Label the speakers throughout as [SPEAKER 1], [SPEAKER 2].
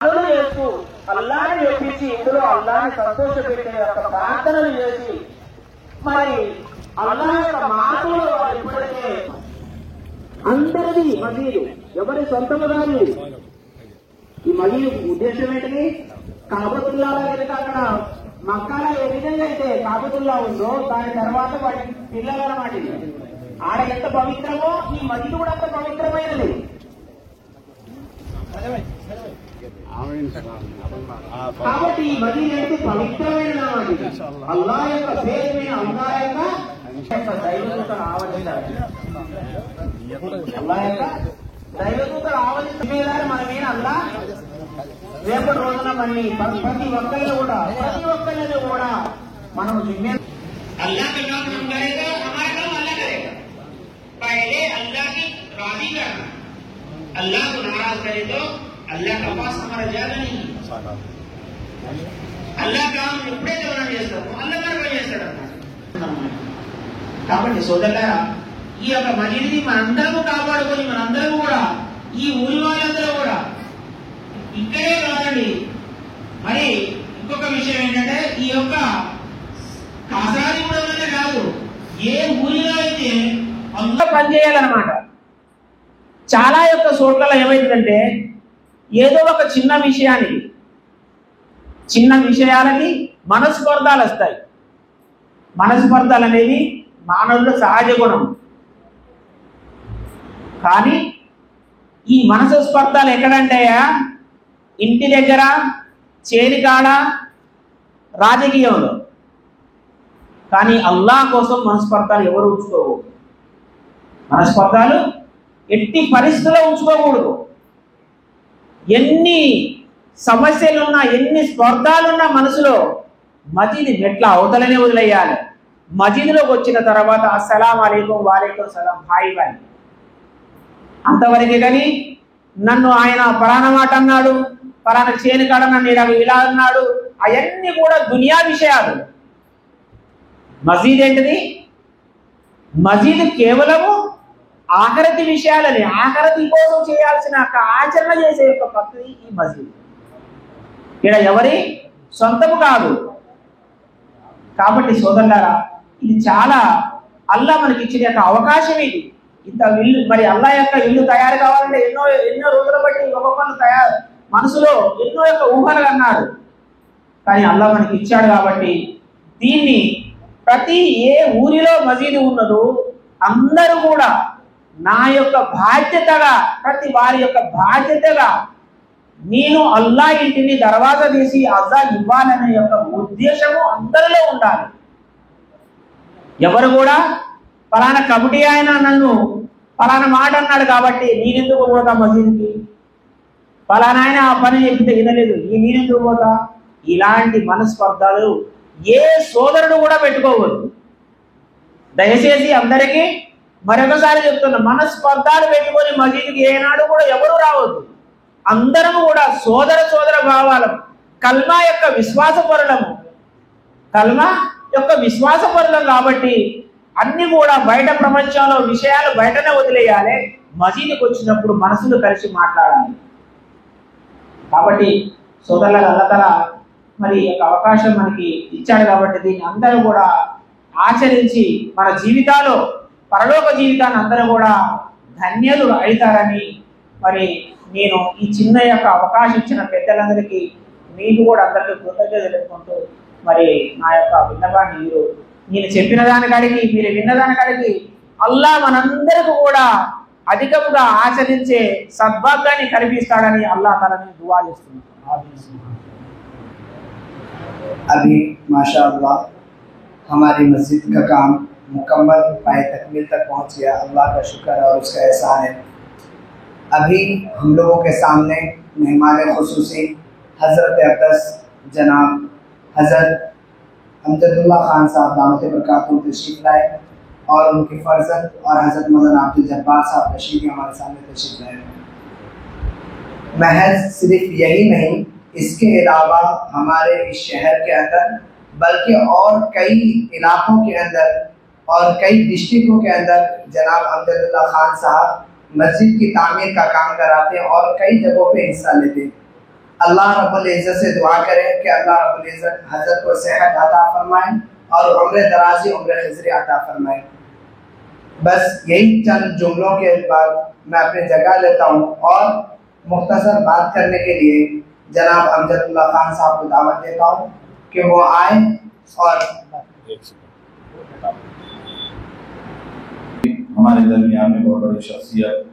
[SPEAKER 1] పనులు చేస్తూ అల్లాహ్ని మెప్పించి ఇందులో అల్లాహ్ని సంతోషపెట్టే యొక్క ప్రార్థనలు చేసి మరి అల్లాహ్ యొక్క మార్పులు ఇప్పటికే అందరిది మసీదు ఎవరి సొంతము కాదు. ఈ మసీదు ఉద్దేశం ఏంటిది? కాబతుల్లా కనుక అక్కడ మక్కాలో ఏ విధంగా అయితే కాబతుల్లా ఉందో దాని తర్వాత వాటి పిల్లలు అన్నమాట. ఆడ ఎంత పవిత్రమో ఈ మసీదు కూడా అంత పవిత్రమైనది. కాబట్టి ఈ మసీదు అంటే పవిత్రమైన అల్లాహ్ యొక్క పేరుమైన అల్లాహ్ యొక్క దైవదూతలు ఆవరించాలి. అల్లాహ్ యొక్క దైవదూతలు ఆవరించారు. మనమేనా అల్లాహ్ రేపటి రోజున మళ్ళీ ప్రతి ఒక్కరిని కూడా మనం
[SPEAKER 2] अल्लाह का काम हम करेगा, हमारा काम अल्लाह करेगा। पहले अल्लाह की राजी करना, अल्लाह को नाराज करे तो अल्लाह का पास हमारा ज्यादा नहीं। अल्लाह काम ఇప్పుడే మనం చేస్తాము, అల్లాహ్ కనుక చేస్తాడు అన్నమాట. కాబట్టి సోదరులారా, ఈ యొక్క మసీదుని మనందరము కాపాడుకొని మనందరం కూడా ఈ ఊరి వాళ్ళందరూ కూడా ఇక్కడే కాదండి. మరి ఇంకొక విషయం ఏంటంటే ఈ యొక్క కాసారి కూడా కాదు, ఏ ఊరిలో అయితే
[SPEAKER 1] అంతా పనిచేయాలన్నమాట. చాలా యొక్క చోట్ల ఏమైందంటే ఏదో ఒక చిన్న విషయాలకి మనస్పర్ధాలు వస్తాయి. మనస్పర్ధాలు అనేది మానవుల సహజ గుణం. కానీ ఈ మనసు స్పర్ధాలు ఎక్కడంటాయా? ఇంటి దగ్గర, చేనికాడ, రాజకీయంలో. కానీ అల్లాహ్ కోసం మనస్పర్ధాలు ఎవరు ఉంచుకోకూడదు. మనస్పర్ధాలు ఎట్టి పరిస్థితుల్లో ఉంచుకోకూడదు. ఎన్ని సమస్యలున్నా, ఎన్ని స్పర్ధాలున్నా మనసులో మసీదు మెట్ల అవతలనే వదిలేయాలి. మసీదులోకి వచ్చిన తర్వాత అస్సలాము అలైకుం వాలైకుం సలాం, హాయ్ బాయ్, అంతవరకే. కానీ నన్ను ఆయన పలానా మాట అన్నాడు, పలానా చేనికాడ నన్ను ఇలా అన్నాడు, అవన్నీ కూడా దునియా విషయాలు. మసీద్ ఏంటిది? మసీదు కేవలము ఆఖరతి విషయాలని, ఆఖరతి కోసం చేయాల్సిన ఆచరణ చేసే యొక్క పద్ధతి ఈ మసీదు. ఇక్కడ ఎవరి సొంతము కాదు. కాబట్టి సోదరులారా, ఇది చాలా అల్లాహ్ మనకి ఇచ్చిన యొక్క అవకాశం. ఇది ఇంత ఇల్లు, మరి అల్లాహ్ యొక్క ఇల్లు తయారు కావాలంటే ఎన్నో రోజుల బట్టి ఒక్కొక్కరు మనసులో ఎన్నో యొక్క ఊహలు అన్నాడు. కానీ అల్లాహ్ మనకి ఇచ్చాడు. కాబట్టి దీన్ని ప్రతి ఏ ఊరిలో మసీదు ఉన్నదో అందరూ కూడా నా యొక్క బాధ్యతగా, ప్రతి వారి యొక్క బాధ్యతగా నేను అల్లాహ్ ఇంటిని దర్వాజా తీసి అజాన్ ఇవ్వాలనే యొక్క ఉద్దేశము అందరిలో ఉండాలి. ఎవరు కూడా ఫలానా కమిటీ ఆయన నన్ను ఫలానా మాట అన్నాడు కాబట్టి నేనెందుకు పోతా మసీదుకి, ఫలానా ఆయన ఆ పని చెప్తే వినలేదు నేనెందుకు పోతా, ఇలాంటి మనస్పర్ధలు ఏ సోదరుడు కూడా పెట్టుకోవద్దు. దయచేసి అందరికీ మరొకసారి చెప్తున్నా, మనస్పర్ధలు పెట్టుకొని మసీదుకి ఏనాడు కూడా ఎవరు రావద్దు. అందరం కూడా సోదర భావాలం, కల్మా యొక్క విశ్వాసపరులం కాబట్టి అన్ని కూడా బయట ప్రపంచంలో విషయాలు బయటనే వదిలేయాలి. మసీదుకి వచ్చినప్పుడు మనసులు కలిసి మాట్లాడాలి. కాబట్టి సోదరుల అల్లతల మరి యొక్క అవకాశం మనకి ఇచ్చాడు. కాబట్టి దీన్ని అందరూ కూడా ఆచరించి మన జీవితాల్లో పరలోక జీవితాన్ని అందరూ కూడా ధన్యులు అవుతారని మరి నేను ఈ చిన్న యొక్క అవకాశం ఇచ్చిన పెద్దలందరికీ, మీకు కూడా అందరికీ కృతజ్ఞతలు తెలుపుకుంటూ మరి నా యొక్క విన్నపాన్ని నేను చెప్పిన దానికాడికి మీరు విన్నదానికాడికి అల్లాహ్ మనందరికీ కూడా అధికంగా ఆచరించే సద్భాగ్యాన్ని కల్పిస్తాడని అల్లాహ్ తఆలాని దుఆ చేస్తున్నాను.
[SPEAKER 3] अभी माशाअल्लाह हमारी मस्जिद का काम मुकम्मल पाए तकमील तक पहुँच गया। अल्लाह का शुक्र और उसका एहसान है। अभी हम लोगों के सामने मेहमान खुसूसी हज़रत अब्दस जनाब हज़रत अमजदुल्लाह खान साहब दामत बरकातुहू तशरीफ़ लाए और उनके फर्जंद और हज़रत मौलाना अब्दुल जब्बार साहब तशरीफ़ हमारे सामने तशरीफ़ लाए। महज सिर्फ यही नहीं, इसके अलावा हमारे इस शहर के अंदर बल्कि और कई इलाकों के अंदर और कई डिस्ट्रिक्टों के अंदर जनाब अमजदुल्लाह खान साहब मस्जिद की तामीर का काम कराते हैं और कई जगहों पे हिस्सा लेते हैं। अल्लाह रब्बुल इज़्ज़त से दुआ करें कि अल्लाह रब्बुल इज़्ज़त हज़रत को सेहत अता फरमाएं और उम्र दराजी उम्र खिज़री अता फरमाएं। बस यही चंद जुमलों के बाद मैं अपनी जगह लेता हूँ और मुख्तसर बात करने के लिए जनाब अमजदुल्लाह खान साहब को दावत देता हूँ कि वो आए और
[SPEAKER 4] हमारे दरमियान में बहुत बड़ी शख्सियत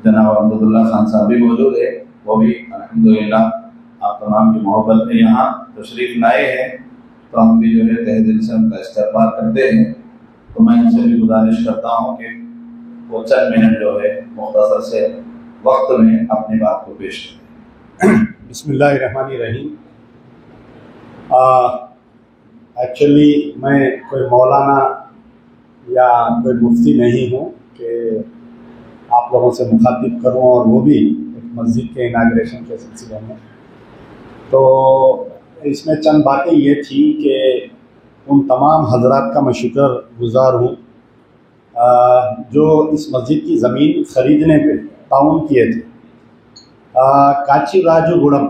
[SPEAKER 4] जनाब अमजदुल्लाह खान साहब भी मौजूद है। वो भी अल्हम्दुलिल्लाह आप तमाम की मोहब्बत में यहाँ तशरीफ़ लाए हैं, तो हम भी जो है तहे दिल से उनका इस्तक़बाल करते हैं। तो मैं उनसे भी गुजारिश करता हूँ कि वो चंद मिनट जो है मुख्तसर से वक्त में अपनी बात को पेश करें।
[SPEAKER 5] बिस्मिल्लाहिर्रहमानिर्रहीम। एक्चुअली मैं कोई मौलाना या कोई मुफ्ती नहीं हूँ कि आप लोगों से मुखातिब करूँ, और वो भी एक मस्जिद के इनाग्रेशन के सिलसिले में। तो इसमें चंद बातें ये थी कि उन तमाम हजरात का मैं शुक्रगुज़ार हूँ जो इस मस्जिद की ज़मीन ख़रीदने पे ताउन किए थे। काचीराजुगुड़म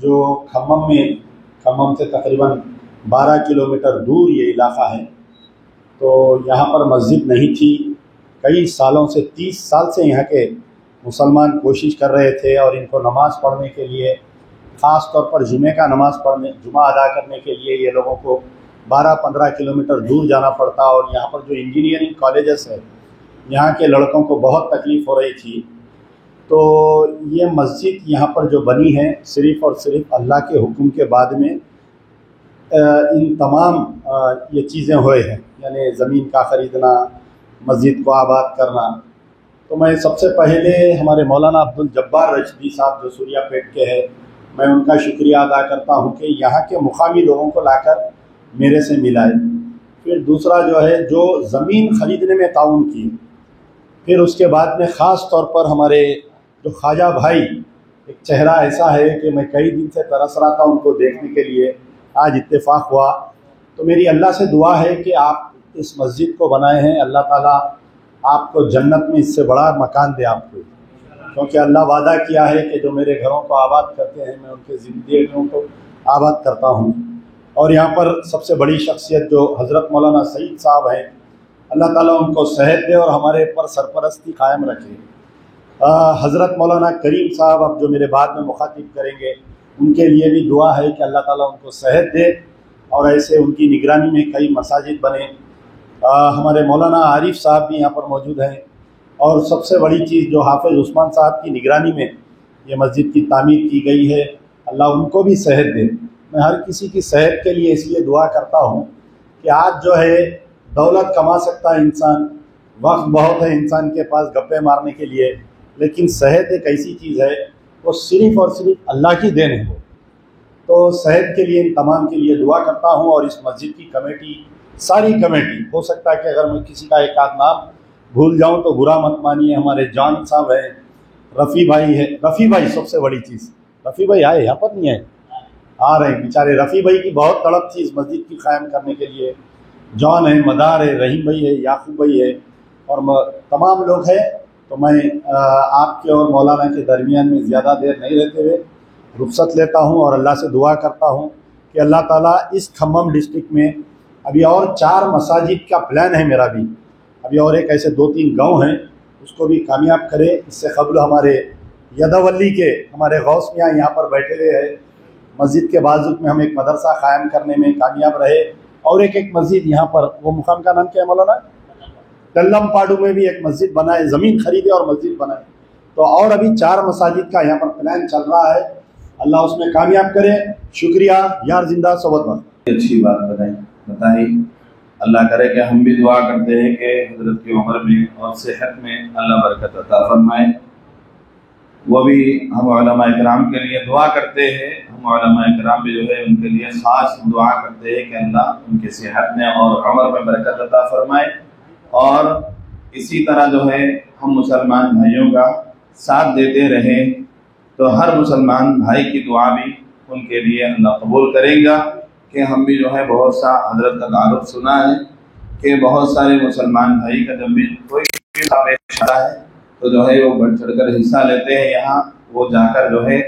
[SPEAKER 5] जो खम्मम से तकरीबन 12 किलोमीटर दूर ये इलाक़ा है, तो यहाँ पर मस्जिद नहीं थी। कई सालों से 30 साल से यहाँ के मुसलमान कोशिश कर रहे थे और इनको नमाज़ पढ़ने के लिए, ख़ास तौर पर जुमे का नमाज़ पढ़ने, जुमा अदा करने के लिए ये लोगों को 12-15 किलोमीटर दूर जाना पड़ता। और यहाँ पर जो इंजीनियरिंग कॉलेजेस है, यहाँ के लड़कों को बहुत तकलीफ़ हो रही थी। तो ये मस्जिद यहाँ पर जो बनी है, सिर्फ़ और सिर्फ अल्लाह के हुक्म के बाद में इन तमाम ये चीज़ें हुए हैं, यानी ज़मीन का ख़रीदना, मस्जिद को आबाद करना। तो मैं सबसे पहले हमारे मौलाना अब्दुल जब्बार रशदी साहब जो सूर्यापेट के हैं, मैं उनका शुक्रिया अदा करता हूँ कि यहाँ के मुकामी लोगों को लाकर मेरे से मिलाए। फिर दूसरा जो है, जो ज़मीन ख़रीदने में ताउन की। फिर उसके बाद में ख़ास तौर पर हमारे जो ख्वाजा भाई, एक चेहरा ऐसा है कि मैं कई दिन से तरस रहा था उनको देखने के लिए, आज इत्तेफाक हुआ। तो मेरी अल्लाह से दुआ है कि आप इस मस्जिद को बनाए हैं, अल्लाह ताला आपको जन्नत में इससे बड़ा मकान दे आपको, क्योंकि अल्लाह वादा किया है कि जो मेरे घरों को आबाद करते हैं मैं उनके ज़िंदगियों को आबाद करता हूँ। और यहाँ पर सबसे बड़ी शख्सियत जो हज़रत मौलाना सईद साहब हैं, अल्लाह ताला उनको सेहत दे और हमारे ऊपर सरपरस्ती कायम रखे। हज़रत मौलाना करीम साहब अब जो मेरे बाद में मुखातिब करेंगे, उनके लिए भी दुआ है कि अल्लाह ताला उनको सेहत दे और ऐसे उनकी निगरानी में कई मसाजिद बने। हमारे मौलाना आरिफ साहब भी यहाँ पर मौजूद हैं। और सबसे बड़ी चीज़ जो हाफिज़ उस्मान साहब की निगरानी में ये मस्जिद की तामीर की गई है, अल्लाह उनको भी सेहत दे। मैं हर किसी की सेहत के लिए इसलिए दुआ करता हूँ कि आज जो है दौलत कमा सकता है इंसान, वक्त बहुत है इंसान के पास गप्पे मारने के लिए, लेकिन सेहत एक ऐसी चीज़ है वो सिर्फ़ और सिर्फ अल्लाह की देन है। तो सेहत के लिए इन तमाम के लिए दुआ करता हूँ। और इस मस्जिद की कमेटी, सारी कमेटी, हो सकता है कि अगर मैं किसी का एक आध नाम भूल जाऊँ तो बुरा मत मानिए। हमारे जान साहब हैं, रफ़ी भाई है, रफ़ी भाई सबसे बड़ी चीज़, रफ़ी भाई आए, यहाँ पर नहीं आए, आ रहे हैं बेचारे। रफ़ी भाई की बहुत तड़प थी इस मस्जिद की क़ायम करने के लिए। जॉन है, मदार है, रहीम भाई है, याकूब भाई है और तमाम लोग हैं। तो मैं आपके और मौलाना के दरमियान में ज़्यादा देर नहीं रहते हुए रुख़्सत लेता हूँ और अल्लाह से दुआ करता हूँ कि अल्लाह ताला इस खम्मम डिस्ट्रिक्ट में अभी और 4 मसाजिद का प्लान है मेरा भी, अभी और एक ऐसे 2-3 गांव हैं, उसको भी कामयाब करे। इससे कबल हमारे यदावली के हमारे गौस मियाँ यहाँ पर बैठे हुए हैं, मस्जिद के बाजू में हम एक मदरसा कायम करने में कामयाब रहे। और एक मस्जिद यहाँ पर, वो मुकाम का नाम क्या है मौलाना? टल्लम पाडू में भी एक मस्जिद बनाए, ज़मीन खरीदे और मस्जिद बनाए। तो और अभी 4 मसाजिद का यहाँ पर प्लान चल रहा है, अल्लाह उसमें कामयाब करे। शुक्रिया यार, जिंदा सोबत बात।
[SPEAKER 4] अच्छी बात बताई। अल्लाह करे कि हम भी दुआ करते हैं कि हज़रत की उम्र में और सेहत में अल्लाह बरकत अता फरमाए। वो भी हम उलमा इकराम के लिए दुआ करते हैं। हम उलमा इकराम भी जो है उनके लिए ख़ास दुआ करते हैं कि अल्लाह उनकी सेहत में और उम्र में बरकत अता फरमाए। और इसी तरह जो है हम मुसलमान भाइयों का साथ देते रहें, तो हर मुसलमान भाई की दुआ भी उनके लिए अल्लाह कबूल करेगा। कि हम भी जो है बहुत सा हजरत का तारुफ सुना है कि बहुत सारे मुसलमान भाई का जब भी कोई भी है तो जो है वो बढ़ चढ़ कर हिस्सा लेते हैं। यहाँ वो जाकर जो है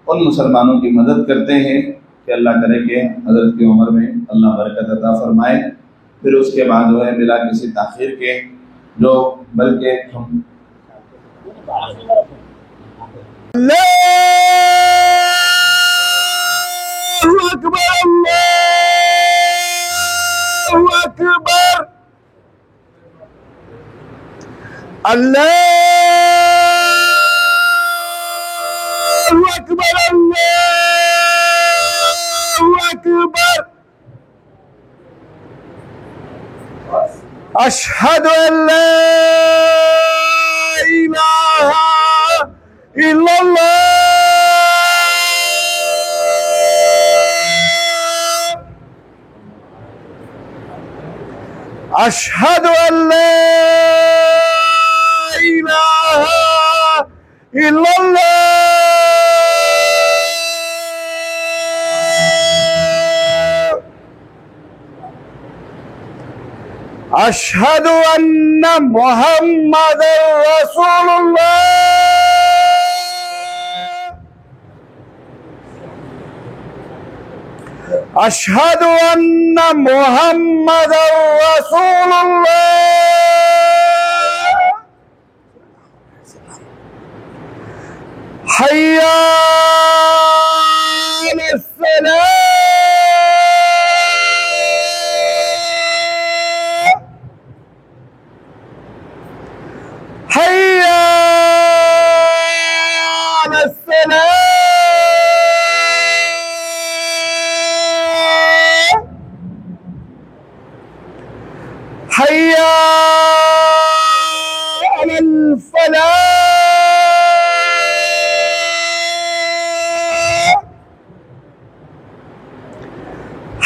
[SPEAKER 4] उन मुसलमानों की मदद करते हैं कि अल्लाह करे कि हज़रत की उम्र में अल्लाह बरकत अता फरमाए। फिर उसके बाद जो है बिला किसी ताख़ीर के जो बल्कि हम
[SPEAKER 6] अल्लाहु अकबर, अल्लाहु अकबर, अल्लाहु अकबर, अल्लाहु अकबर। अशहदु अल्ला इलाहा इल्लल्लाह, अशहदु अल्ला इलाहा इल्लल्लाह, अशहदु अन्ना मुहम्मदर रसूलुल्लाह, अशहदु अन्ना मुहम्मदर रसूलुल्लाह, हय्या अलस्सलाह, हय्या अलस्सलाह, हय्या अलल फलाह,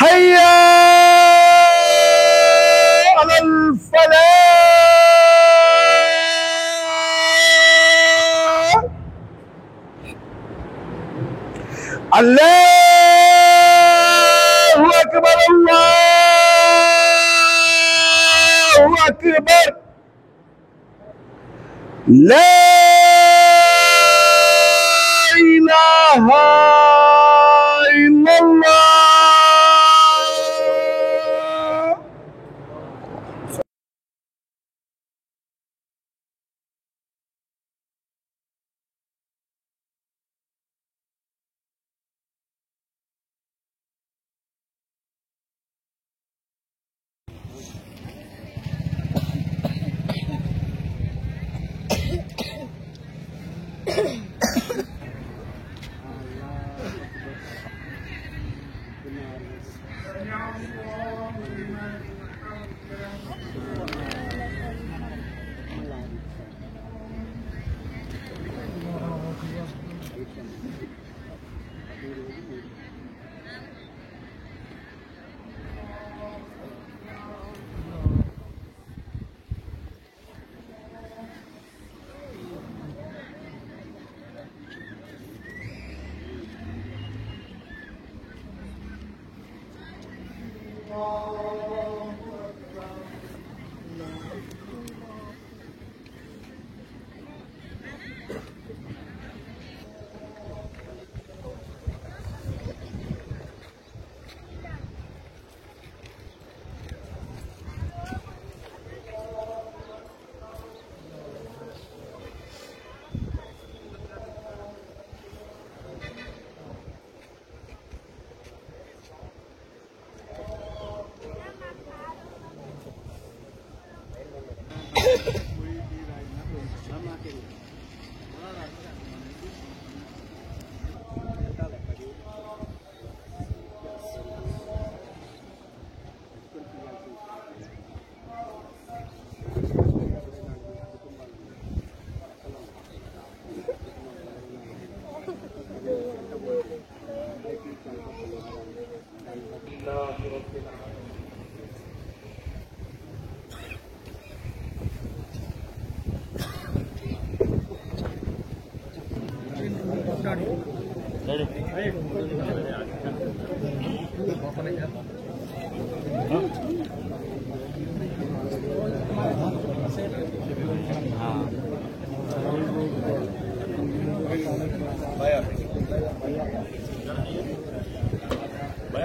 [SPEAKER 6] हय्या अलल फलाह। अल्लाहु अकबर, अल्लाहु अकबर, ला इलाहा इल्लल्लाह।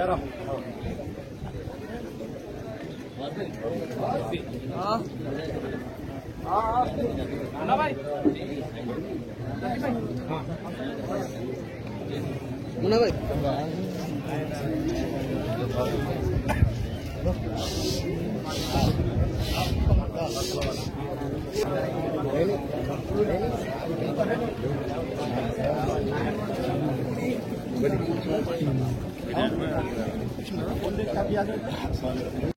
[SPEAKER 5] भाई